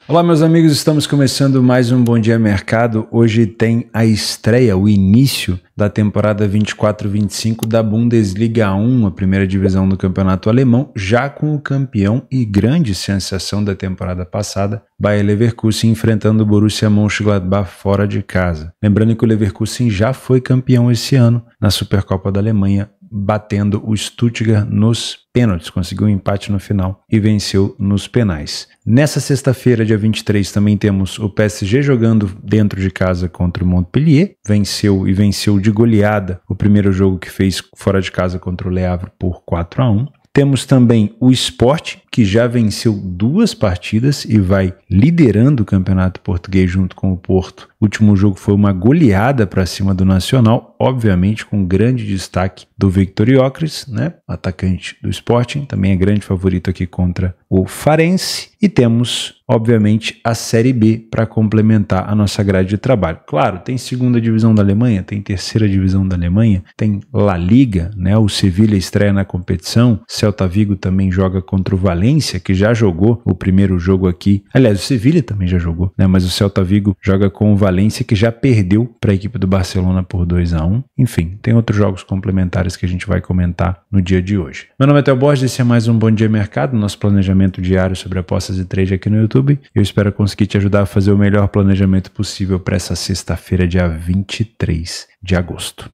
Olá meus amigos, estamos começando mais um Bom Dia Mercado. Hoje tem a estreia, o início da temporada 24-25 da Bundesliga 1, a primeira divisão do campeonato alemão, já com o campeão e grande sensação da temporada passada, Bayer Leverkusen enfrentando o Borussia Mönchengladbach fora de casa. Lembrando que o Leverkusen já foi campeão esse ano na Supercopa da Alemanha, batendo o Stuttgart nos pênaltis, conseguiu um empate no final e venceu nos penais. Nessa sexta-feira, dia 23, também temos o PSG jogando dentro de casa contra o Montpellier, venceu de goleada o primeiro jogo que fez fora de casa contra o Le Havre por 4-1. Temos também o Sport, que já venceu 2 partidas e vai liderando o campeonato português junto com o Porto. O último jogo foi uma goleada para cima do Nacional, obviamente com grande destaque do Victor Gyökeres, né? Atacante do Sporting, também é grande favorito aqui contra o Farense. E temos, obviamente, a Série B para complementar a nossa grade de trabalho. Claro, tem segunda divisão da Alemanha, tem terceira divisão da Alemanha, tem La Liga, né? O Sevilla estreia na competição, Celta Vigo também joga contra o Valência, que já jogou o primeiro jogo aqui. Aliás, o Sevilla também já jogou, né? Mas o Celta Vigo joga com o Valência, que já perdeu para a equipe do Barcelona por 2-1. Enfim, tem outros jogos complementares que a gente vai comentar no dia de hoje. Meu nome é Theo Borges, esse é mais um Bom Dia Mercado, nosso planejamento diário sobre apostas e trade aqui no YouTube. Eu espero conseguir te ajudar a fazer o melhor planejamento possível para essa sexta-feira, dia 23 de agosto.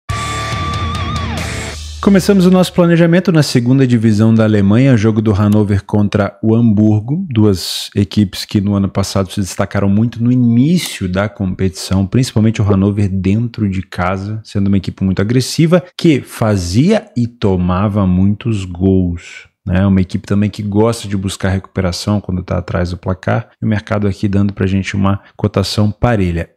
Começamos o nosso planejamento na segunda divisão da Alemanha, jogo do Hannover contra o Hamburgo, duas equipes que no ano passado se destacaram muito no início da competição, principalmente o Hannover dentro de casa, sendo uma equipe muito agressiva, que fazia e tomava muitos gols. Uma equipe também que gosta de buscar recuperação quando está atrás do placar, e o mercado aqui dando para a gente uma cotação parelha.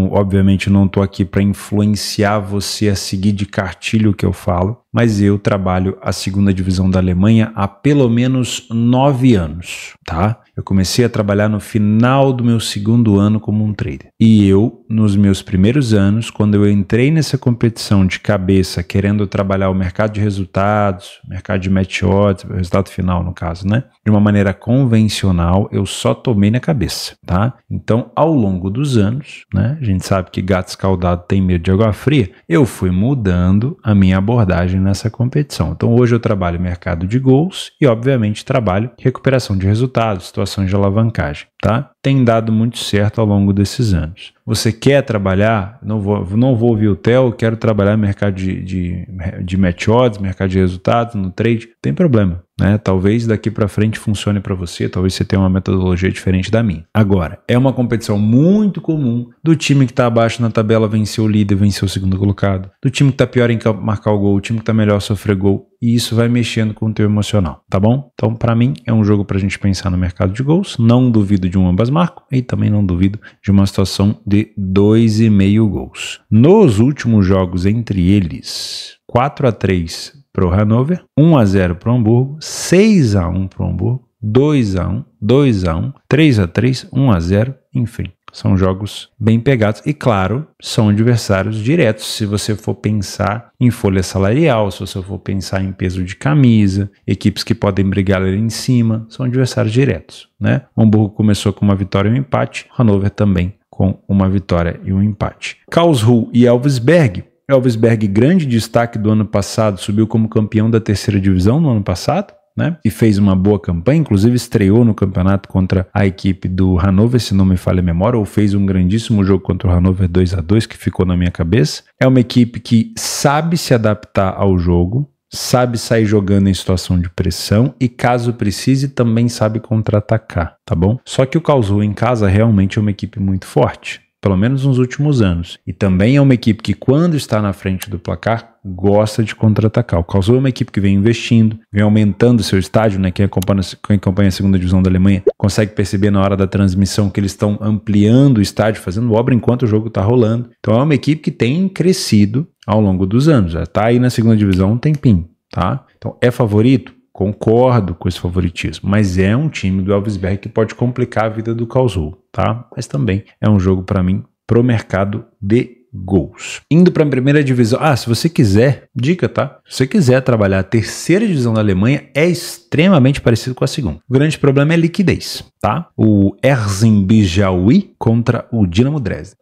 Obviamente não estou aqui para influenciar você a seguir de cartilho o que eu falo, mas eu trabalho a segunda divisão da Alemanha há pelo menos 9 anos, tá? Eu comecei a trabalhar no final do meu segundo ano como um trader. E nos meus primeiros anos, quando eu entrei nessa competição de cabeça, querendo trabalhar o mercado de resultados, mercado de match odds, o resultado final no caso, né? De uma maneira convencional, eu só tomei na cabeça, tá? Então, ao longo dos anos, né? A gente sabe que gato escaldado tem medo de água fria, eu fui mudando a minha abordagem nessa competição. Então, hoje eu trabalho mercado de gols e, obviamente, trabalho recuperação de resultados, situações de alavancagem, tá? Tem dado muito certo ao longo desses anos. Você quer trabalhar, não vou ouvir o Theo, quero trabalhar mercado de match odds, mercado de resultados, no trade, tem problema, né? Talvez daqui para frente funcione para você, talvez você tenha uma metodologia diferente da minha. Agora, é uma competição muito comum do time que está abaixo na tabela vencer o líder, vencer o segundo colocado, do time que está pior em marcar o gol, o time que está melhor sofrer gol, e isso vai mexendo com o teu emocional, tá bom? Então, para mim, é um jogo para a gente pensar no mercado de gols, não duvido de um ambas marcam e também não duvido de uma situação de 2,5 gols. Nos últimos jogos entre eles, 4-3 para o Hannover, 1-0 para o Hamburgo, 6-1 para o Hamburgo, 2-1, 2-1, 3-3, 1-0, enfim. São jogos bem pegados e, claro, são adversários diretos se você for pensar em folha salarial, se você for pensar em peso de camisa, equipes que podem brigar ali em cima, são adversários diretos, né? O Hamburgo começou com uma vitória e um empate, Hannover também com uma vitória e um empate. Karlsruhe e Elversberg, grande destaque do ano passado, subiu como campeão da terceira divisão no ano passado, né? E fez uma boa campanha, inclusive estreou no campeonato contra a equipe do Hannover, se não me falha a memória, ou fez um grandíssimo jogo contra o Hannover 2-2, que ficou na minha cabeça. É uma equipe que sabe se adaptar ao jogo, sabe sair jogando em situação de pressão e, caso precise, também sabe contra-atacar, tá bom? Só que o Karlsruhe em casa realmente é uma equipe muito forte, pelo menos nos últimos anos. E também é uma equipe que, quando está na frente do placar, gosta de contra-atacar. O Karlsruhe é uma equipe que vem investindo, vem aumentando seu estádio, né? Quem acompanha a segunda divisão da Alemanha consegue perceber na hora da transmissão que eles estão ampliando o estádio, fazendo obra enquanto o jogo está rolando. Então é uma equipe que tem crescido ao longo dos anos. Já está aí na segunda divisão um tempinho, tá? Então é favorito? Concordo com esse favoritismo, mas é um time do Elversberg que pode complicar a vida do Karlsruhe, tá? Mas também é um jogo para mim pro mercado de gols. Indo para a primeira divisão, se você quiser, dica, tá? Se você quiser trabalhar a terceira divisão da Alemanha, é extremamente parecido com a segunda. O grande problema é a liquidez, tá? O Erzin Bijawi contra o Dinamo Dresden.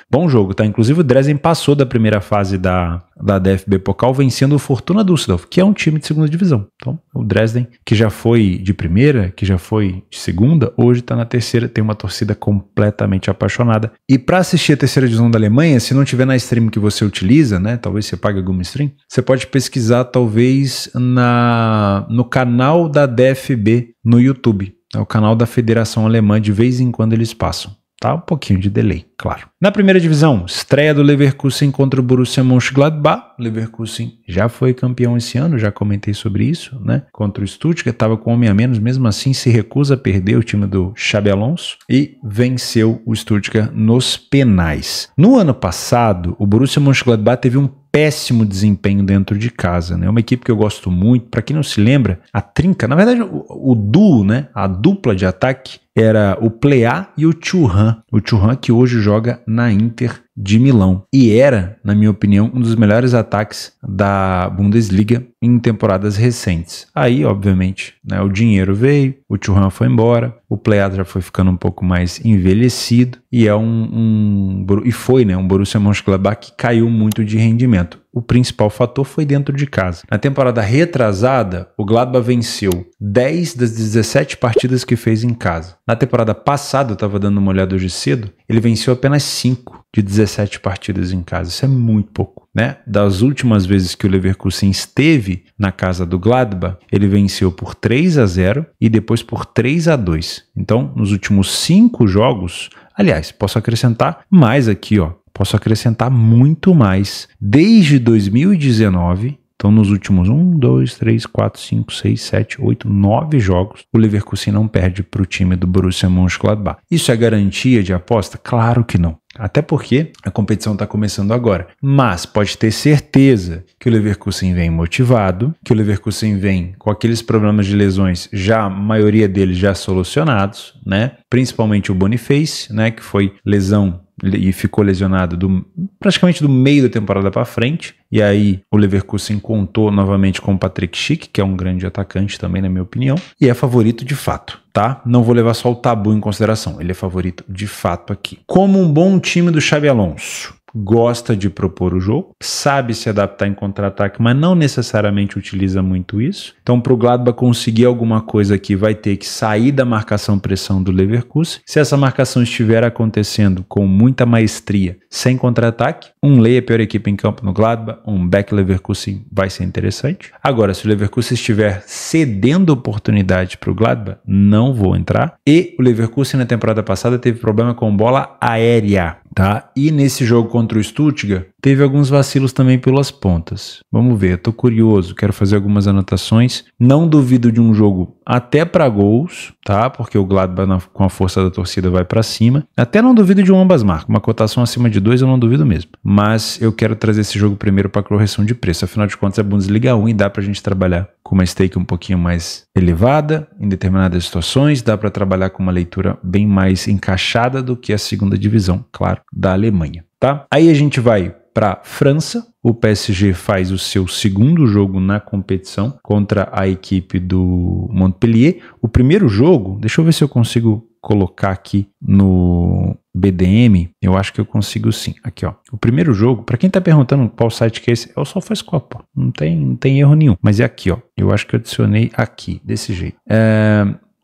Bom jogo, tá? Inclusive o Dresden passou da primeira fase da DFB Pokal vencendo o Fortuna Düsseldorf, que é um time de segunda divisão. Então, o Dresden, que já foi de primeira, que já foi de segunda, hoje tá na terceira, tem uma torcida completamente apaixonada. E para assistir a terceira divisão da Alemanha, se não tiver na stream que você utiliza, né? Talvez você pague alguma stream, você pode pesquisar talvez no canal da DFB no YouTube. É o canal da Federação Alemã, de vez em quando eles passam. Tá? Um pouquinho de delay, claro. Na primeira divisão, estreia do Leverkusen contra o Borussia Mönchengladbach. O Leverkusen já foi campeão esse ano, já comentei sobre isso, né? Contra o Stuttgart, estava com um homem a menos, mesmo assim se recusa a perder o time do Xabi Alonso e venceu o Stuttgart nos penais. No ano passado, o Borussia Mönchengladbach teve um péssimo desempenho dentro de casa, né? Uma equipe que eu gosto muito. Para quem não se lembra, a trinca, na verdade o duo, né? A dupla de ataque era o Plea e o Thuram. O Thuram que hoje joga na Inter de Milão e era, na minha opinião, um dos melhores ataques da Bundesliga em temporadas recentes. Aí, obviamente, né, o dinheiro veio, o Thuram foi embora, o Plea já foi ficando um pouco mais envelhecido e é um Borussia Mönchengladbach que caiu muito de rendimento. O principal fator foi dentro de casa. Na temporada retrasada, o Gladbach venceu 10 das 17 partidas que fez em casa. Na temporada passada, eu estava dando uma olhada hoje cedo, ele venceu apenas 5 de 17 partidas em casa. Isso é muito pouco, né? Das últimas vezes que o Leverkusen esteve na casa do Gladbach, ele venceu por 3-0 e depois por 3-2. Então, nos últimos 5 jogos, aliás, posso acrescentar mais aqui, ó. Posso acrescentar muito mais. Desde 2019, então nos últimos 1, 2, 3, 4, 5, 6, 7, 8, 9 jogos, o Leverkusen não perde para o time do Borussia Mönchengladbach. Isso é garantia de aposta? Claro que não. Até porque a competição está começando agora. Mas pode ter certeza que o Leverkusen vem motivado, que o Leverkusen vem com aqueles problemas de lesões, já a maioria deles já solucionados, né? Principalmente o Boniface, né? Que foi lesão e ficou lesionado praticamente do meio da temporada para frente. E aí o Leverkusen contou novamente com o Patrick Schick, que é um grande atacante também, na minha opinião, e é favorito de fato, tá? Não vou levar só o tabu em consideração, ele é favorito de fato aqui. Como um bom time do Xabi Alonso, gosta de propor o jogo, sabe se adaptar em contra-ataque, mas não necessariamente utiliza muito isso. Então, para o Gladbach conseguir alguma coisa aqui, vai ter que sair da marcação-pressão do Leverkusen. Se essa marcação estiver acontecendo com muita maestria, sem contra-ataque, um Ley é a pior equipe em campo no Gladbach, um Back Leverkusen vai ser interessante. Agora, se o Leverkusen estiver cedendo oportunidade para o Gladbach, não vou entrar. E o Leverkusen na temporada passada teve problema com bola aérea, tá? E nesse jogo contra o Stuttgart, teve alguns vacilos também pelas pontas. Vamos ver, eu tô curioso, quero fazer algumas anotações. Não duvido de um jogo até para gols, tá? Porque o Gladbach com a força da torcida vai para cima. Até não duvido de um ambas marcas. Uma cotação acima de 2 eu não duvido mesmo. Mas eu quero trazer esse jogo primeiro para correção de preço. Afinal de contas é Bundesliga 1 e dá pra gente trabalhar com uma stake um pouquinho mais elevada em determinadas situações. Dá para trabalhar com uma leitura bem mais encaixada do que a segunda divisão, claro, da Alemanha, tá? Aí a gente vai para França, o PSG faz o seu segundo jogo na competição contra a equipe do Montpellier. O primeiro jogo, deixa eu ver se eu consigo colocar aqui no BDM, eu acho que eu consigo sim. Aqui, ó. O primeiro jogo, para quem tá perguntando qual site que é esse, é o SofaScore, não tem erro nenhum. Mas é aqui, ó. Eu acho que eu adicionei aqui, desse jeito.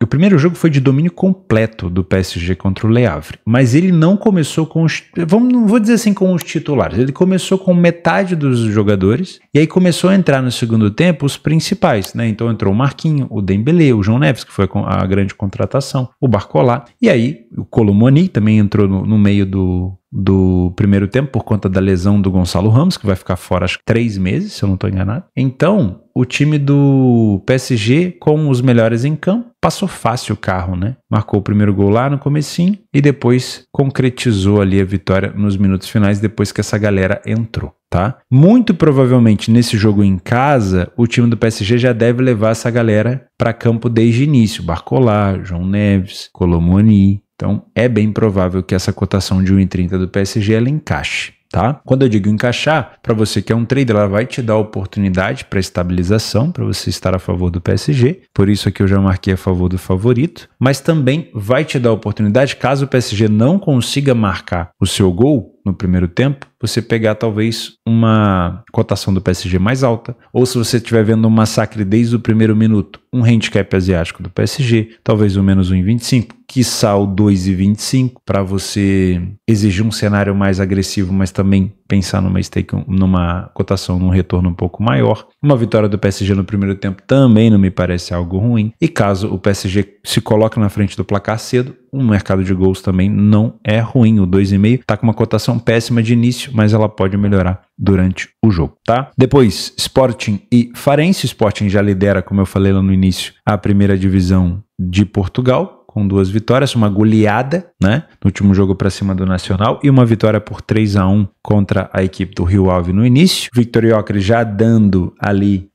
O primeiro jogo foi de domínio completo do PSG contra o Le Havre, mas ele não começou com os, não vou dizer assim com os titulares, ele começou com metade dos jogadores e aí começou a entrar no segundo tempo os principais, né? Então entrou o Marquinhos, o Dembélé, o João Neves, que foi a grande contratação, o Barcola, e aí o Colomoni também entrou no meio do primeiro tempo por conta da lesão do Gonçalo Ramos, que vai ficar fora acho que 3 meses, se eu não estou enganado. Então, o time do PSG, com os melhores em campo, passou fácil o carro, né? Marcou o primeiro gol lá no comecinho e depois concretizou ali a vitória nos minutos finais, depois que essa galera entrou, tá? Muito provavelmente nesse jogo em casa, o time do PSG já deve levar essa galera para campo desde o início. Barcola, João Neves, Colomoni. Então, é bem provável que essa cotação de 1,30 do PSG ela encaixe, tá? Quando eu digo encaixar, para você que é um trader, ela vai te dar oportunidade para estabilização, para você estar a favor do PSG, por isso aqui eu já marquei a favor do favorito, mas também vai te dar oportunidade, caso o PSG não consiga marcar o seu gol no primeiro tempo, você pegar talvez uma cotação do PSG mais alta, ou se você estiver vendo um massacre desde o primeiro minuto, um handicap asiático do PSG, talvez o menos 1,25, quiçá o 2,25, para você exigir um cenário mais agressivo, mas também pensar numa stake, numa cotação, num retorno um pouco maior. Uma vitória do PSG no primeiro tempo também não me parece algo ruim. E caso o PSG se coloque na frente do placar cedo, um mercado de gols também não é ruim. O 2,5 está com uma cotação péssima de início, mas ela pode melhorar durante o jogo, tá? Depois, Sporting e Farense. Sporting já lidera, como eu falei lá no início, a primeira divisão de Portugal, com 2 vitórias, uma goleada, né, no último jogo para cima do Nacional e uma vitória por 3-1 contra a equipe do Rio Ave no início. Victor Gyökeres já dando ali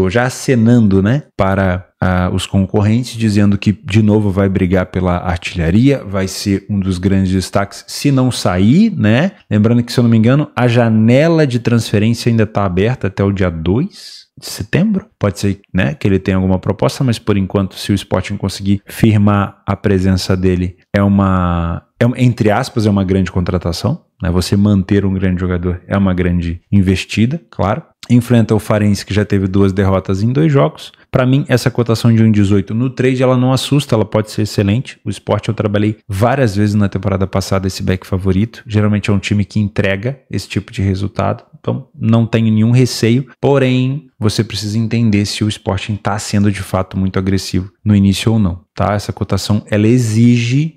já acenando, né, para os concorrentes, dizendo que de novo vai brigar pela artilharia, vai ser um dos grandes destaques se não sair, né? Lembrando que, se eu não me engano, a janela de transferência ainda está aberta até o dia 2 de setembro. Pode ser, né, que ele tenha alguma proposta, mas por enquanto, se o Sporting conseguir firmar a presença dele, entre aspas, é uma grande contratação, né? Você manter um grande jogador é uma grande investida, claro. Enfrenta o Farense, que já teve 2 derrotas em 2 jogos. Para mim, essa cotação de 1,18 no trade, ela não assusta, ela pode ser excelente. O Sport, eu trabalhei várias vezes na temporada passada esse back favorito. Geralmente é um time que entrega esse tipo de resultado, então não tenho nenhum receio. Porém, você precisa entender se o Sporting está sendo de fato muito agressivo no início ou não, tá? Essa cotação, ela exige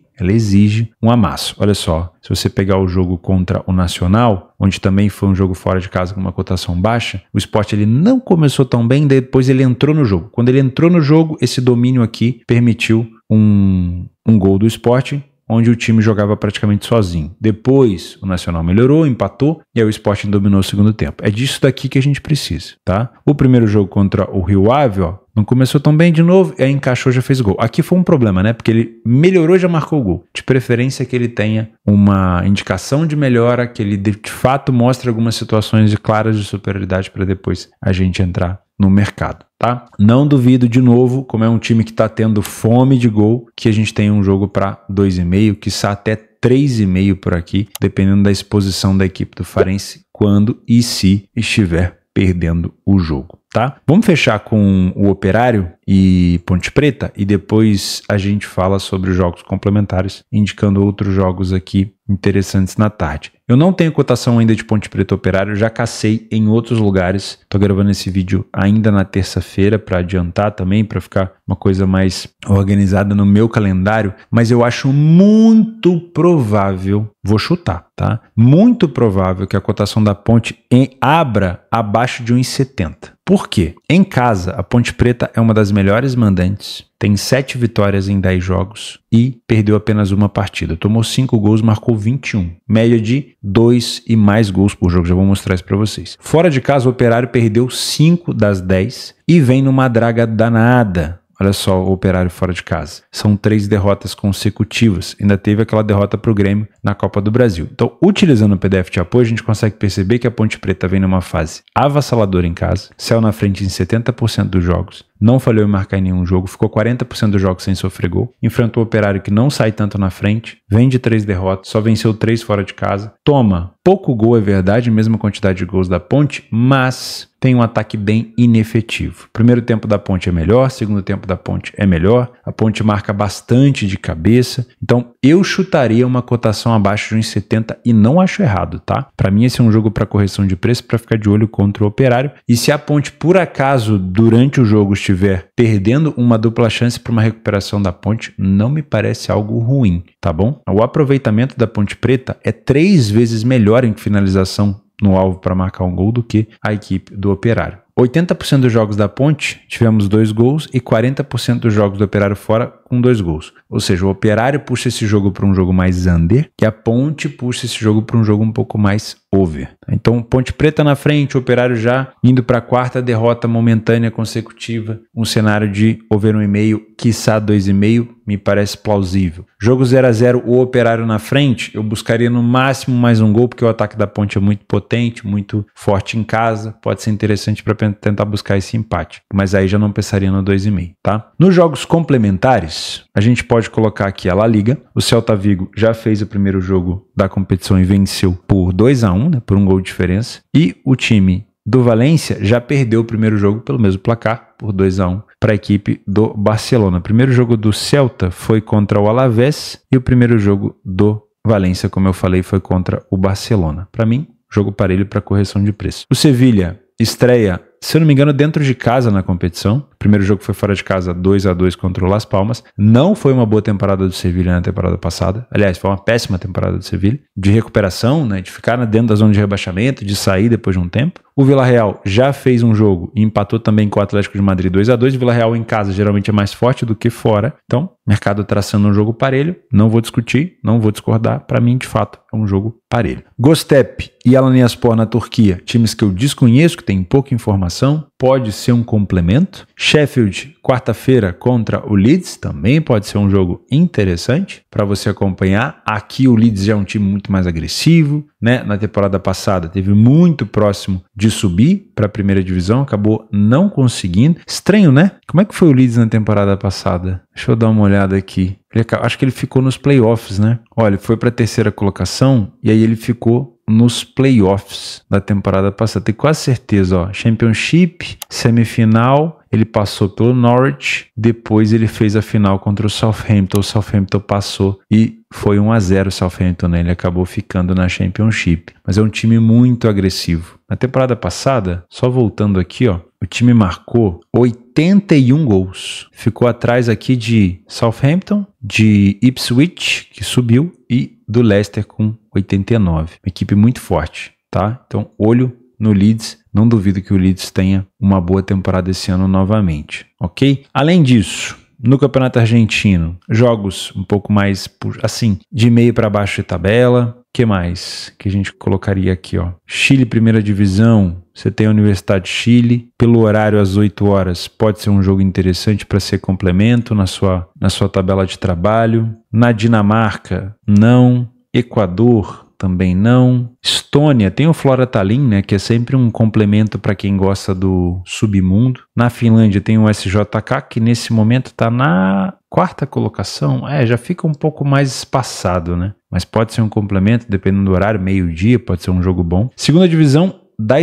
um amasso. Olha só, se você pegar o jogo contra o Nacional, onde também foi um jogo fora de casa com uma cotação baixa, o Sport ele não começou tão bem, depois ele entrou no jogo. Quando ele entrou no jogo, esse domínio aqui permitiu um gol do Sport, onde o time jogava praticamente sozinho. Depois, o Nacional melhorou, empatou, e aí o Sporting dominou o segundo tempo. É disso daqui que a gente precisa, tá? O primeiro jogo contra o Rio Ave, ó, não começou tão bem de novo, aí encaixou, já fez gol. Aqui foi um problema, né? Porque ele melhorou, já marcou o gol. De preferência que ele tenha uma indicação de melhora, que ele de fato mostre algumas situações claras de superioridade para depois a gente entrar no mercado, tá? Não duvido, de novo, como é um time que está tendo fome de gol, que a gente tenha um jogo para 2,5, quiçá até 3,5 por aqui, dependendo da exposição da equipe do Farense, quando e se estiver perdendo o jogo, tá? Vamos fechar com o Operário e Ponte Preta e depois a gente fala sobre os jogos complementares, indicando outros jogos aqui interessantes na tarde. Eu não tenho cotação ainda de Ponte Preta Operário, já cacei em outros lugares. Tô gravando esse vídeo ainda na terça-feira para adiantar também, para ficar uma coisa mais organizada no meu calendário, mas eu acho muito provável, vou chutar, tá? Muito provável que a cotação da Ponte abra abaixo de 1,70. Por quê? Em casa, a Ponte Preta é uma das melhores mandantes, tem 7 vitórias em 10 jogos e perdeu apenas uma partida. Tomou 5 gols, marcou 21. Média de 2 e mais gols por jogo, já vou mostrar isso para vocês. Fora de casa, o Operário perdeu 5 das 10 e vem numa draga danada. Olha só o Operário fora de casa. São 3 derrotas consecutivas. Ainda teve aquela derrota para o Grêmio na Copa do Brasil. Então, utilizando o PDF de apoio, a gente consegue perceber que a Ponte Preta vem numa fase avassaladora em casa, saiu na frente em 70% dos jogos, não falhou em marcar em nenhum jogo, ficou 40% dos jogos sem sofrer gol, enfrentou o Operário que não sai tanto na frente, vem de 3 derrotas, só venceu 3 fora de casa, toma pouco gol, é verdade, mesma quantidade de gols da Ponte, mas tem um ataque bem inefetivo. Primeiro tempo da Ponte é melhor, segundo tempo da Ponte é melhor, a Ponte marca bastante de cabeça, então eu chutaria uma cotação abaixo de 1,70 e não acho errado, tá? Para mim esse é um jogo para correção de preço, para ficar de olho contra o Operário, e se a Ponte por acaso durante o jogo estiver perdendo, uma dupla chance para uma recuperação da Ponte não me parece algo ruim, tá bom? O aproveitamento da Ponte Preta é 3 vezes melhor em finalização no alvo para marcar um gol do que a equipe do Operário. 80% dos jogos da Ponte tivemos 2 gols e 40% dos jogos do Operário fora com 2 gols. Ou seja, o Operário puxa esse jogo para um jogo mais under e a Ponte puxa esse jogo para um jogo um pouco mais over. Então, Ponte Preta na frente, o Operário já indo para a 4ª derrota momentânea consecutiva, um cenário de over 1,5, quiçá 2,5, me parece plausível. Jogo 0-0, o Operário na frente, eu buscaria no máximo mais um gol, porque o ataque da Ponte é muito potente, muito forte em casa, pode ser interessante para tentar buscar esse empate, mas aí já não pensaria no 2,5, tá? Nos jogos complementares, a gente pode colocar aqui a La Liga. O Celta Vigo já fez o primeiro jogo da competição e venceu por 2-1, né, por um gol de diferença, e o time do Valência já perdeu o primeiro jogo pelo mesmo placar, por 2-1, para a equipe do Barcelona. O primeiro jogo do Celta foi contra o Alavés e o primeiro jogo do Valência, como eu falei, foi contra o Barcelona. Para mim, jogo parelho para correção de preço. O Sevilha estreia, se eu não me engano, dentro de casa na competição. O primeiro jogo foi fora de casa, 2-2 contra o Las Palmas. Não foi uma boa temporada do Sevilha na temporada passada. Aliás, foi uma péssima temporada do Sevilha. De recuperação, né, de ficar dentro da zona de rebaixamento, de sair depois de um tempo. O Villarreal já fez um jogo e empatou também com o Atlético de Madrid 2-2. O Villarreal em casa geralmente é mais forte do que fora. Então, mercado traçando um jogo parelho. Não vou discutir, não vou discordar. Para mim, de fato, é um jogo parelho. Göztepe e Alanyaspor na Turquia, times que eu desconheço, que tem pouca informação. Pode ser um complemento. Sheffield, quarta-feira, contra o Leeds, também pode ser um jogo interessante para você acompanhar. Aqui o Leeds já é um time muito mais agressivo, né? Na temporada passada teve muito próximo de subir para a primeira divisão, acabou não conseguindo. Estranho, né? Como é que foi o Leeds na temporada passada? Deixa eu dar uma olhada aqui. Acho que ele ficou nos playoffs, né? Olha, foi para a 3ª colocação e aí ele ficou nos playoffs da temporada passada. Tenho quase certeza, ó. Championship, semifinal, ele passou pelo Norwich, depois ele fez a final contra o Southampton. O Southampton passou e foi 1-0 o Southampton, né? Ele acabou ficando na Championship. Mas é um time muito agressivo. Na temporada passada, só voltando aqui, ó, o time marcou 81 gols. Ficou atrás aqui de Southampton, de Ipswich, que subiu, e do Leicester com 89. Uma equipe muito forte, tá? Então, olho no Leeds. Não duvido que o Leeds tenha uma boa temporada esse ano novamente, ok? Além disso, no Campeonato Argentino, jogos um pouco mais, assim, de meio para baixo de tabela. O que mais que a gente colocaria aqui, ó? Chile, primeira divisão, você tem a Universidade de Chile. Pelo horário, às 8 horas, pode ser um jogo interessante para ser complemento na sua tabela de trabalho. Na Dinamarca, não. Equador, também não. Estônia, tem o Flora Tallinn, né, que é sempre um complemento para quem gosta do submundo. Na Finlândia tem o SJK, que nesse momento está na 4ª colocação. Já fica um pouco mais espaçado, né? Mas pode ser um complemento, dependendo do horário, meio-dia, pode ser um jogo bom. Segunda divisão da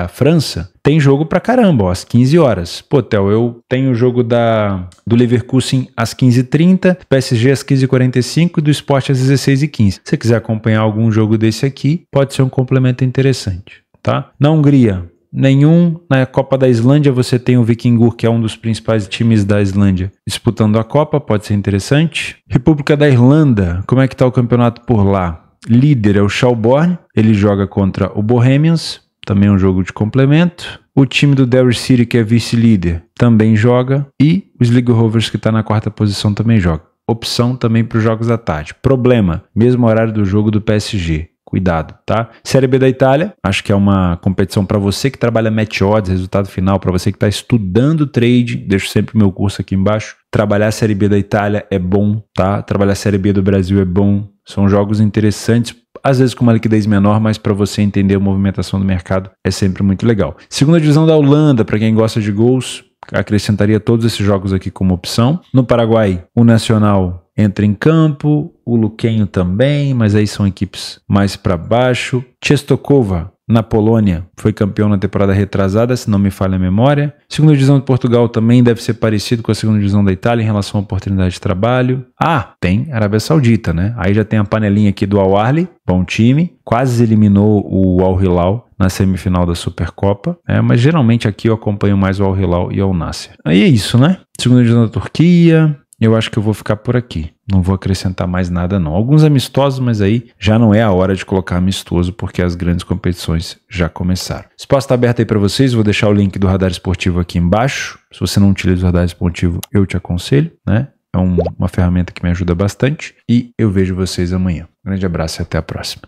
França, tem jogo pra caramba, ó, às 15 horas. Pô, Theo, eu tenho o jogo do Leverkusen às 15h30, PSG às 15h45 e do Sport às 16h15. Se você quiser acompanhar algum jogo desse aqui, pode ser um complemento interessante, tá? Na Hungria, nenhum. Na Copa da Islândia você tem o Vikingur, que é um dos principais times da Islândia, disputando a Copa, pode ser interessante. República da Irlanda, como é que tá o campeonato por lá? Líder é o Shelbourne, ele joga contra o Bohemians, também um jogo de complemento. O time do Derry City, que é vice-líder, também joga. E o Sligo Rovers, que está na 4ª posição, também joga. Opção também para os jogos da tarde. Problema, mesmo horário do jogo do PSG. Cuidado, tá? Série B da Itália, acho que é uma competição para você que trabalha match odds, resultado final, para você que está estudando trade, deixo sempre o meu curso aqui embaixo. Trabalhar a Série B da Itália é bom, tá? Trabalhar a Série B do Brasil é bom. São jogos interessantes, às vezes com uma liquidez menor, mas para você entender a movimentação do mercado é sempre muito legal. Segunda divisão da Holanda, para quem gosta de gols, acrescentaria todos esses jogos aqui como opção. No Paraguai, o Nacional entra em campo, o Luquenho também, mas aí são equipes mais para baixo. Częstochowa, na Polônia, foi campeão na temporada retrasada, se não me falha a memória. Segunda divisão de Portugal também deve ser parecido com a segunda divisão da Itália em relação à oportunidade de trabalho. Tem Arábia Saudita, né? Aí já tem a panelinha aqui do Al Ahly, bom time, quase eliminou o Al Hilal na semifinal da Supercopa, mas geralmente aqui eu acompanho mais o Al Hilal e o Al Nassr. Aí é isso, né? Segunda divisão da Turquia, eu acho que eu vou ficar por aqui. Não vou acrescentar mais nada não. Alguns amistosos, mas aí já não é a hora de colocar amistoso, porque as grandes competições já começaram. O espaço está aberto aí para vocês, vou deixar o link do Radar Esportivo aqui embaixo. Se você não utiliza o Radar Esportivo, eu te aconselho, né? É uma ferramenta que me ajuda bastante. E eu vejo vocês amanhã. Um grande abraço e até a próxima.